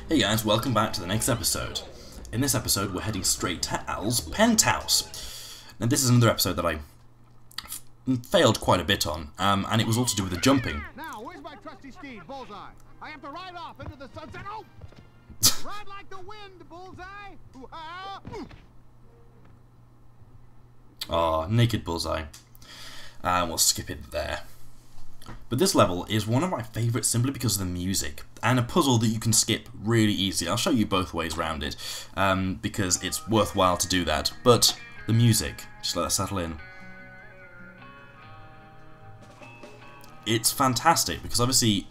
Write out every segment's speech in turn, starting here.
Hey guys, welcome back to the next episode. In this episode, we're heading straight to Al's Penthouse. Now this is another episode that I failed quite a bit on, and it was all to do with the jumping. Now, where's my trusty steed, Bullseye? I have to ride off into the sunset. Oh! Ride like the wind, Bullseye! Oh, naked Bullseye. And we'll skip it there. But this level is one of my favourites simply because of the music, and a puzzle that you can skip really easily. I'll show you both ways around it, because it's worthwhile to do that. But the music, just let that settle in. It's fantastic, because obviously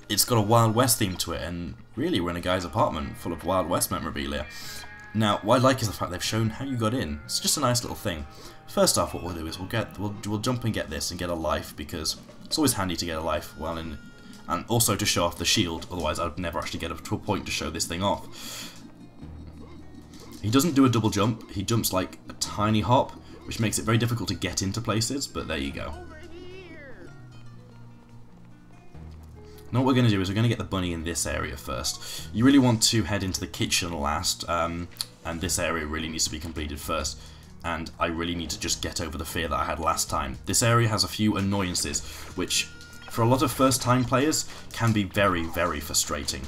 it's got a Wild West theme to it, and really we're in a guy's apartment full of Wild West memorabilia. Now, what I like is the fact they've shown how you got in. It's just a nice little thing. First off, what we'll do is we'll jump and get this and get a life, because it's always handy to get a life while in, and also to show off the shield. Otherwise, I'd never actually get up to a point to show this thing off. He doesn't do a double jump. He jumps like a tiny hop, which makes it very difficult to get into places. But there you go. Now what we're going to do is we're going to get the bunny in this area first. You really want to head into the kitchen last, and this area really needs to be completed first. And I really need to just get over the fear that I had last time. This area has a few annoyances, which for a lot of first-time players can be very, very frustrating.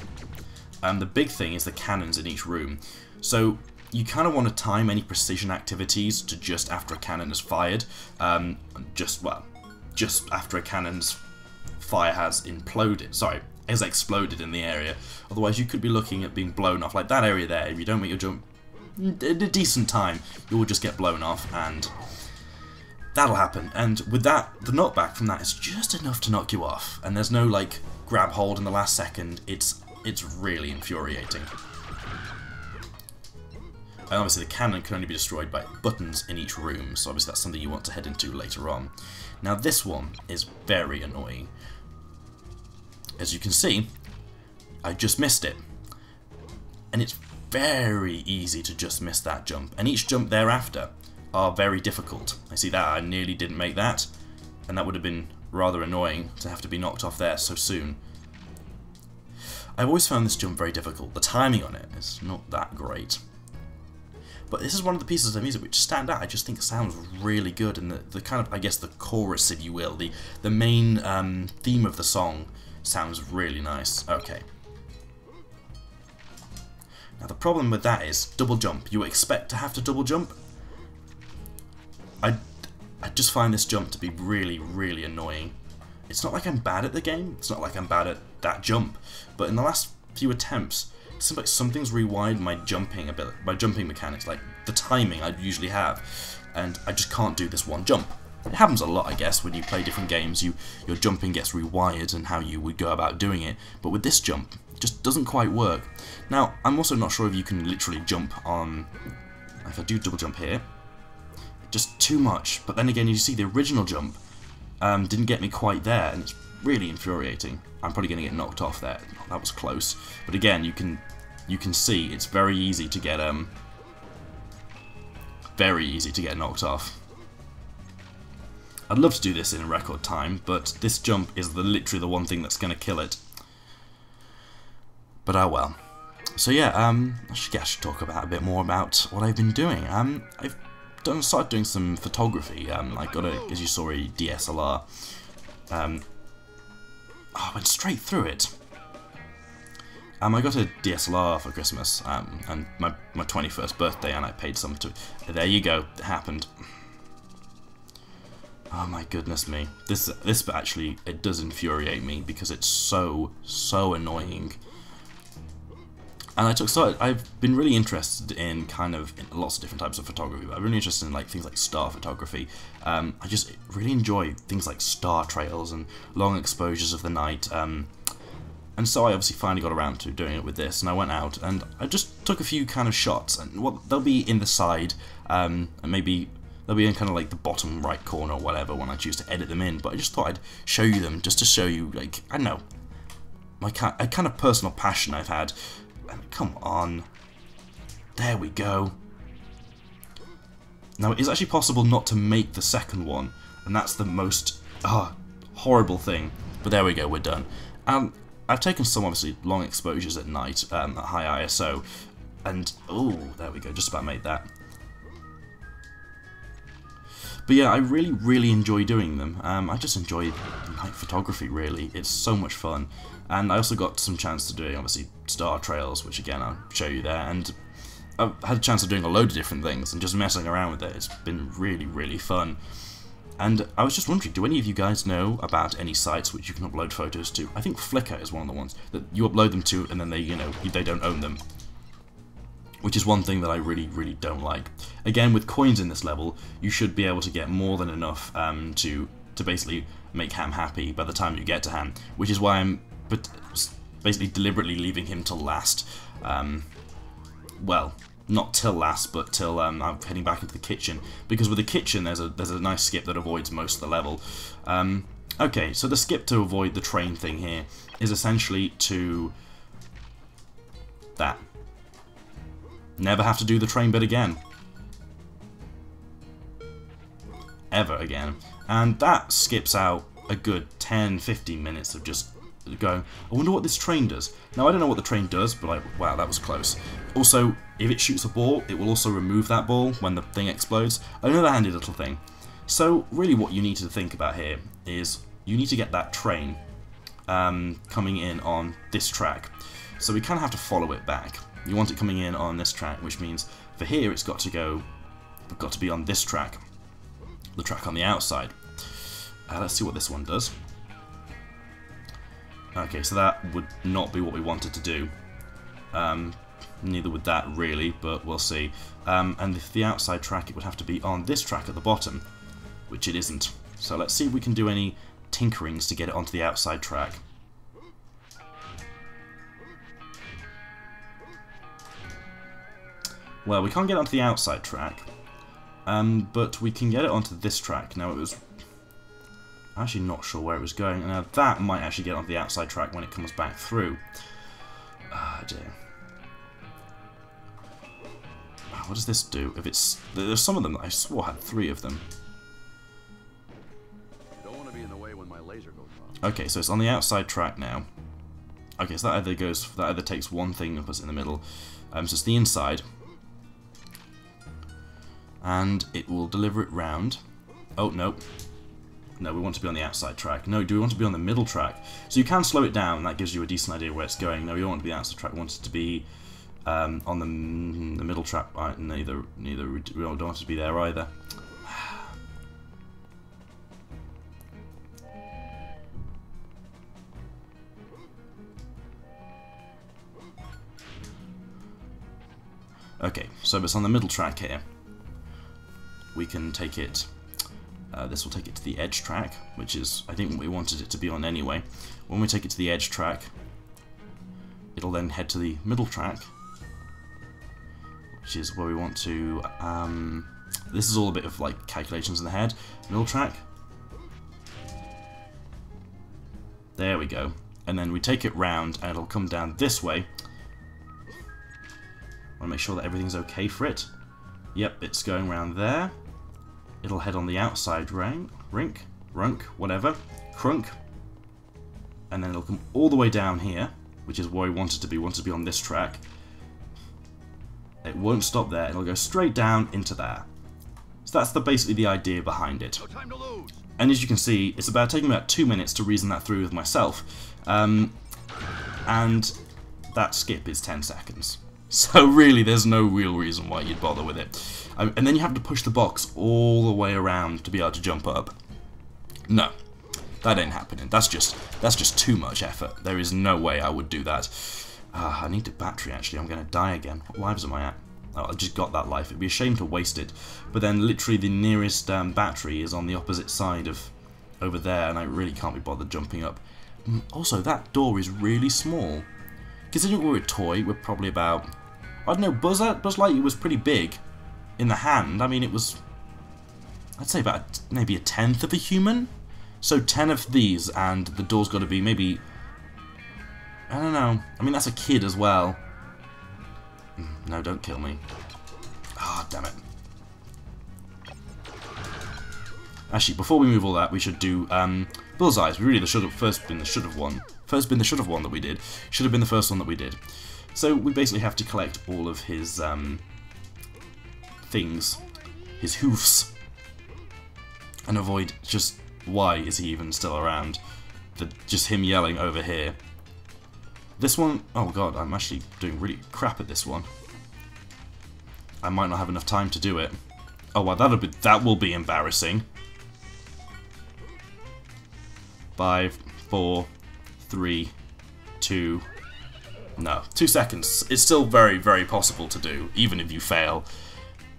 The big thing is the cannons in each room. So you kind of want to time any precision activities to just after a cannon is fired. Just after a cannon's fire has exploded in the area. Otherwise you could be looking at being blown off, like that area there. If you don't make your jump in a decent time, you will just get blown off, and that'll happen. And with that, the knockback from that is just enough to knock you off, and there's no like grab hold in the last second. It's really infuriating. And obviously the cannon can only be destroyed by buttons in each room, so obviously that's something you want to head into later on. Now this one is very annoying. As you can see, I just missed it. And it's very easy to just miss that jump. And each jump thereafter are very difficult. I see that, I nearly didn't make that. And that would have been rather annoying to have to be knocked off there so soon. I've always found this jump very difficult. The timing on it is not that great. But this is one of the pieces of music which stand out. I just think it sounds really good, and the kind of, I guess, the chorus, if you will, the main theme of the song sounds really nice. Okay. Now the problem with that is double jump. You expect to have to double jump. I just find this jump to be really, really annoying. It's not like I'm bad at the game. It's not like I'm bad at that jump. But in the last few attempts, it seems like something's rewired my jumping mechanics, like the timing I usually have, and I just can't do this one jump. It happens a lot, I guess, when you play different games. Your jumping gets rewired and how you would go about doing it. But with this jump, it just doesn't quite work. Now, I'm also not sure if you can literally jump on. If I do double jump here, just too much. But then again, you see the original jump didn't get me quite there, and it's really infuriating. I'm probably going to get knocked off there. That was close. But again, you can see it's very easy to get knocked off. I'd love to do this in a record time, but this jump is literally the one thing that's going to kill it. But oh well. So yeah, I should talk a bit more about what I've been doing. I've started doing some photography. I got as you saw, a DSLR. I went straight through it. I got a DSLR for Christmas, and my 21st birthday, and I paid some to. There you go, it happened. Oh my goodness me! This actually, it does infuriate me because it's so annoying. And I've been really interested in lots of different types of photography. But I'm really interested in like things like star photography. I just really enjoy things like star trails and long exposures of the night. And so I obviously finally got around to doing it with this, and I went out and I just took a few kind of shots, and they'll be in the side, and maybe they'll be in kind of like the bottom right corner or whatever when I choose to edit them in. But I just thought I'd show you them just to show you, like, I don't know, a kind of personal passion I've had. Come on. There we go. Now, it is actually possible not to make the second one, and that's the most horrible thing. But there we go, we're done. I've taken some obviously long exposures at night at high ISO, and oh, there we go, just about made that. But yeah, I really enjoy doing them. I just enjoy night photography, really. It's so much fun. And I also got some chance to doing, obviously, star trails, which again, I'll show you there. And I've had a chance of doing a load of different things and just messing around with it. It's been really fun. And I was just wondering, do any of you guys know about any sites which you can upload photos to? I think Flickr is one of the ones that you upload them to and then they, you know, they don't own them. Which is one thing that I really don't like. Again, with coins in this level, you should be able to get more than enough to basically make Ham happy by the time you get to Ham, which is why I'm basically deliberately leaving him till last. Well, not till last, but till I'm heading back into the kitchen, because with the kitchen there's a nice skip that avoids most of the level. Okay, so the skip to avoid the train thing here is essentially to that. Never have to do the train bit again. Ever again. And that skips out a good 10-15 minutes of just going, I wonder what this train does. Now, I don't know what the train does, but wow, that was close. Also, if it shoots a ball, it will also remove that ball when the thing explodes. Another handy little thing. So, really what you need to think about here is you need to get that train coming in on this track. So we kind of have to follow it back. You want it coming in on this track, which means for here it's got to be on this track, the track on the outside. Let's see what this one does. Okay, so that would not be what we wanted to do. Neither would that really, but we'll see. And if the outside track, it would have to be on this track at the bottom, which it isn't. So let's see if we can do any tinkerings to get it onto the outside track. Well, we can't get it onto the outside track, but we can get it onto this track. Now, I'm actually not sure where it was going. Now, that might actually get onto the outside track when it comes back through. Ah, dear. What does this do? If it's... There's some of them that I swore had 3 of them. Don't want to be in the way when my laser goes off. Okay, so it's on the outside track now. Okay, so that either takes one thing and puts it in the middle. So it's the inside. And it will deliver it round. Oh, no. No, we want to be on the outside track. No, do we want to be on the middle track? So you can slow it down, and that gives you a decent idea where it's going. No, we don't want to be on the outside track. We want it to be on the middle track. Neither. We don't want it to be there either. Okay, so it's on the middle track here. We can take it, this will take it to the edge track, which is, I think, what we wanted it to be on anyway. When we take it to the edge track, it'll then head to the middle track, which is where we want to, this is all a bit of, like, calculations in the head. Middle track. There we go. And then we take it round, and it'll come down this way. I want to make sure that everything's okay for it. Yep, it's going around there. It'll head on the outside runk, whatever, crunk, and then it'll come all the way down here, which is where we want it to be. We want it to be on this track. It won't stop there. It'll go straight down into there. So that's basically the idea behind it. No time to lose. And as you can see, it's taking about 2 minutes to reason that through with myself, and that skip is 10 seconds. So really, there's no real reason why you'd bother with it. And then you have to push the box all the way around to be able to jump up. No, that ain't happening. That's just too much effort. There is no way I would do that. I need a battery, actually. I'm going to die again. What lives am I at? Oh, I just got that life. It'd be a shame to waste it. But then literally the nearest battery is on the opposite side of over there, and I really can't be bothered jumping up. Also, that door is really small. Considering we're a toy, we're probably about... I don't know, Buzz Lightyear was pretty big in the hand. I mean, it was... I'd say about maybe a 1/10 of a human. So 10 of these, and the door's got to be maybe... I don't know. I mean, that's a kid as well. No, don't kill me. Ah, damn it. Actually, before we move all that, we should do bullseyes. We really should have first been the should have one. first been the should have one that we did. Should have been the first one that we did. So we basically have to collect all of his things, his hoofs, and avoid just why is he even still around? Just him yelling over here. This one, oh god, I'm actually doing really crap at this one. I might not have enough time to do it. Oh wow, that will be embarrassing. 5, 4, 3, 2. No, 2 seconds. It's still very, very possible to do, even if you fail,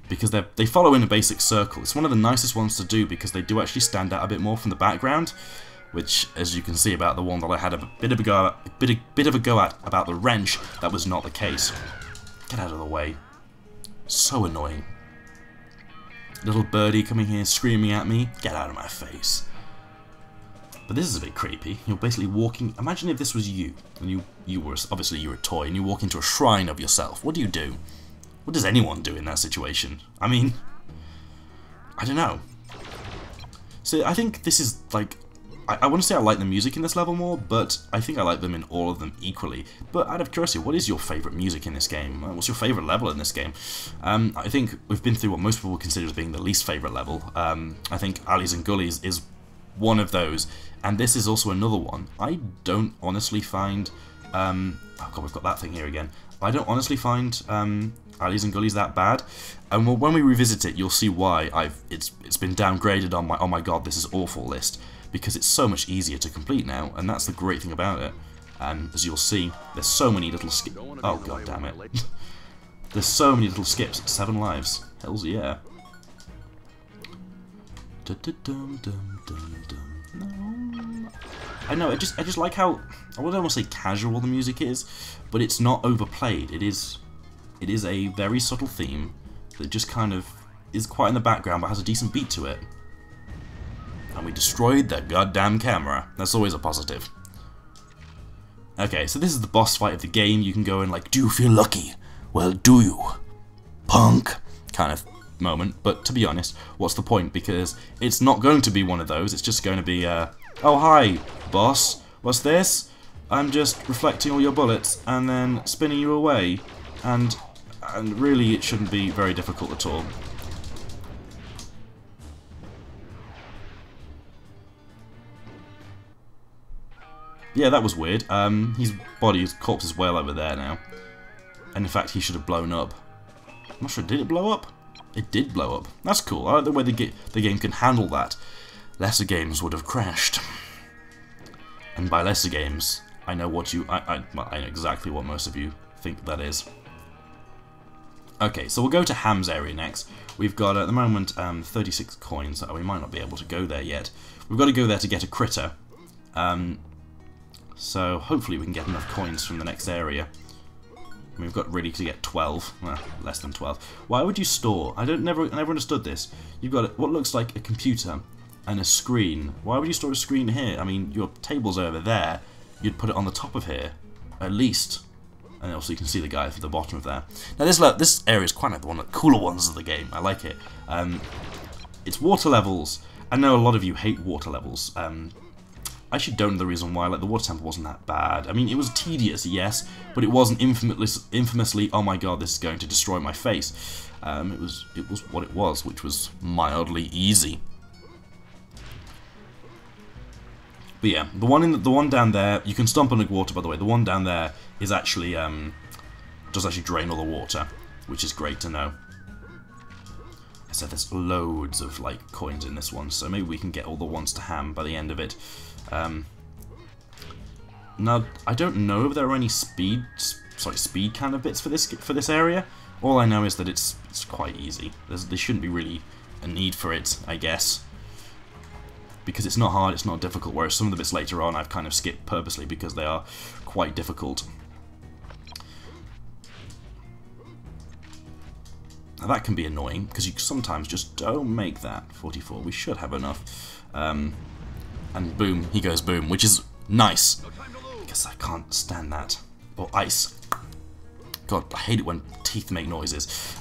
because they follow in a basic circle. It's one of the nicest ones to do because they do actually stand out a bit more from the background, which, as you can see about the one that I had a bit of a go at about the wrench, that was not the case. Get out of the way. So annoying. Little birdie coming here screaming at me. Get out of my face. But this is a bit creepy. You're basically walking. Imagine if this was you, and you were obviously you're a toy, and you walk into a shrine of yourself. What do you do? What does anyone do in that situation? I mean, I don't know. So I think this is like, I want to say I like the music in this level more, but I think I like them in all of them equally. But out of curiosity, what is your favourite music in this game? What's your favourite level in this game? I think we've been through what most people consider as being the least favourite level. I think Alleys and Gullies is one of those, and this is also another one. I don't honestly find, oh god, we've got that thing here again. I don't honestly find Alleys and Gullies that bad, and when we revisit it, you'll see why it's been downgraded on my oh my god this is awful list, because it's so much easier to complete now, and that's the great thing about it. And as you'll see, there's so many little skips. Oh god damn it! There's so many little skips. 7 lives. Hells yeah. I know. I just like how, I wouldn't want to say casual the music is, but it's not overplayed. It is a very subtle theme that just kind of is quite in the background, but has a decent beat to it. And we destroyed that goddamn camera. That's always a positive. Okay, so this is the boss fight of the game. You can go in like, do you feel lucky? Well, do you? Punk? Kind of moment. But to be honest, what's the point? Because it's not going to be one of those. It's just going to be, oh hi, boss. What's this? I'm just reflecting all your bullets and then spinning you away. And really, it shouldn't be very difficult at all. Yeah, that was weird. His corpse is well over there now. And in fact, he should have blown up. I'm not sure, did it blow up? It did blow up. That's cool. I like the way the game can handle that. Lesser games would have crashed. And by lesser games, I know what I know exactly what most of you think that is. Okay, so we'll go to Ham's area next. We've got, at the moment, 36 coins. We might not be able to go there yet. We've got to go there to get a critter. So hopefully we can get enough coins from the next area. We've got really to get 12. Well, less than 12. Why would you store? I never understood this. You've got what looks like a computer and a screen. Why would you store a screen here? I mean, your table's over there. You'd put it on the top of here, at least. And also you can see the guy at the bottom of there. Now this area is quite like one of the cooler ones of the game. I like it. It's water levels. I know a lot of you hate water levels. I actually don't know the reason why. Like, the water temple wasn't that bad. I mean, it was tedious, yes, but it wasn't infamously, oh my god, this is going to destroy my face. It was what it was, which was mildly easy. But yeah, the one down there, you can stomp underwater, by the way. The one down there is actually does actually drain all the water, which is great to know. I said there's loads of like coins in this one, so maybe we can get all the ones to Ham by the end of it. Now I don't know if there are any speed kind of bits for this area. All I know is that it's quite easy. There shouldn't be really a need for it, I guess, because it's not hard, it's not difficult. Whereas some of the bits later on I've kind of skipped purposely because they are quite difficult. Now that can be annoying because you sometimes just don't make that. 44. We should have enough. And boom, he goes boom, which is nice because I can't stand that. Or ice. God, I hate it when teeth make noises.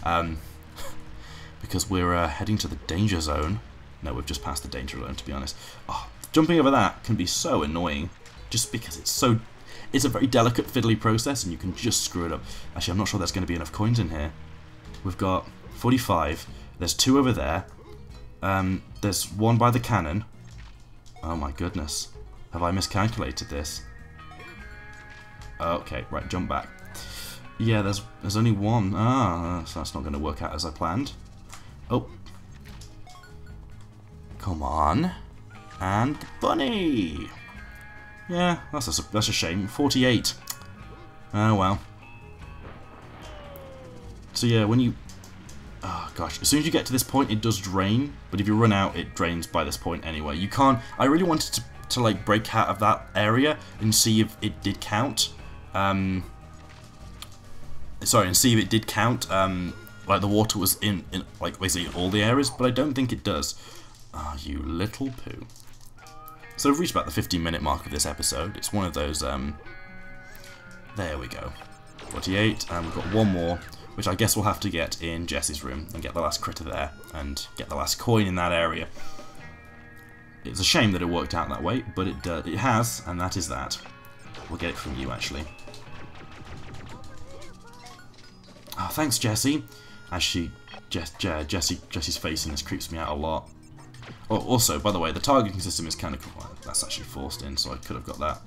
Because we're heading to the danger zone. No, we've just passed the danger zone, to be honest. Oh, jumping over that can be so annoying. just because it's a very delicate, fiddly process, and you can just screw it up. Actually, I'm not sure there's going to be enough coins in here. We've got 45. There's 2 over there. There's 1 by the cannon. Oh my goodness. Have I miscalculated this? Okay, right, jump back. Yeah, there's only 1. So that's not going to work out as I planned. Oh. Come on. And the bunny! Yeah, that's a shame. 48. Oh well. So yeah, when you... Oh gosh, as soon as you get to this point it does drain, but if you run out it drains by this point anyway. You can't... I really wanted to like break out of that area and see if it did count. Sorry, and see if it did count, like the water was in like basically all the areas, but I don't think it does. Ah, you little poo. So we've reached about the 15-minute mark of this episode. It's one of those, there we go. 48, and we've got 1 more, which I guess we'll have to get in Jesse's room and get the last critter there and get the last coin in that area. It's a shame that it worked out that way, but it has, and that is that. We'll get it from you, actually. Oh, thanks, Jesse. Actually, Jesse's face in this creeps me out a lot. Oh, also, by the way, the targeting system is kind of cool. That's actually forced in, so I could have got that.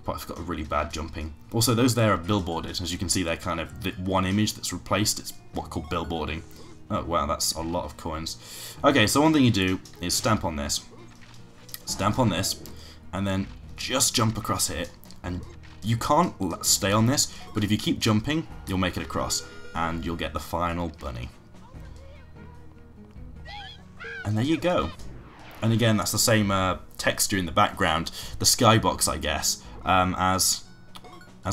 But I've got a really bad jumping. Also, those there are billboarded. As you can see, they're kind of the one image that's replaced. It's what's called billboarding. Oh, wow, that's a lot of coins. Okay, so one thing you do is stamp on this, and then just jump across here. And you can't stay on this, but if you keep jumping, you'll make it across, and you'll get the final bunny. And there you go. And again, that's the same texture in the background, the skybox, I guess, as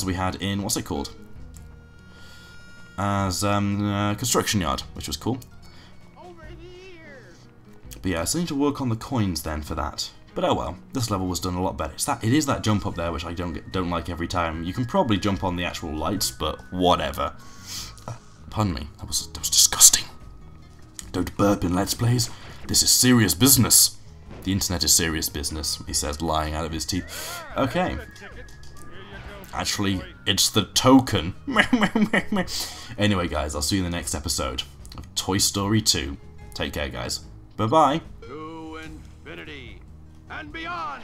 we had in, what's it called? As Construction Yard, which was cool. But yeah, so I need to work on the coins then for that. But oh well, this level was done a lot better. It is that jump up there which I don't like every time. You can probably jump on the actual lights, but whatever. Pardon me, that was disgusting. Don't burp in Let's Plays. This is serious business. The internet is serious business, he says, lying out of his teeth. Okay. Actually, it's the token. Anyway, guys, I'll see you in the next episode of Toy Story 2. Take care, guys. Bye-bye. To infinity and beyond!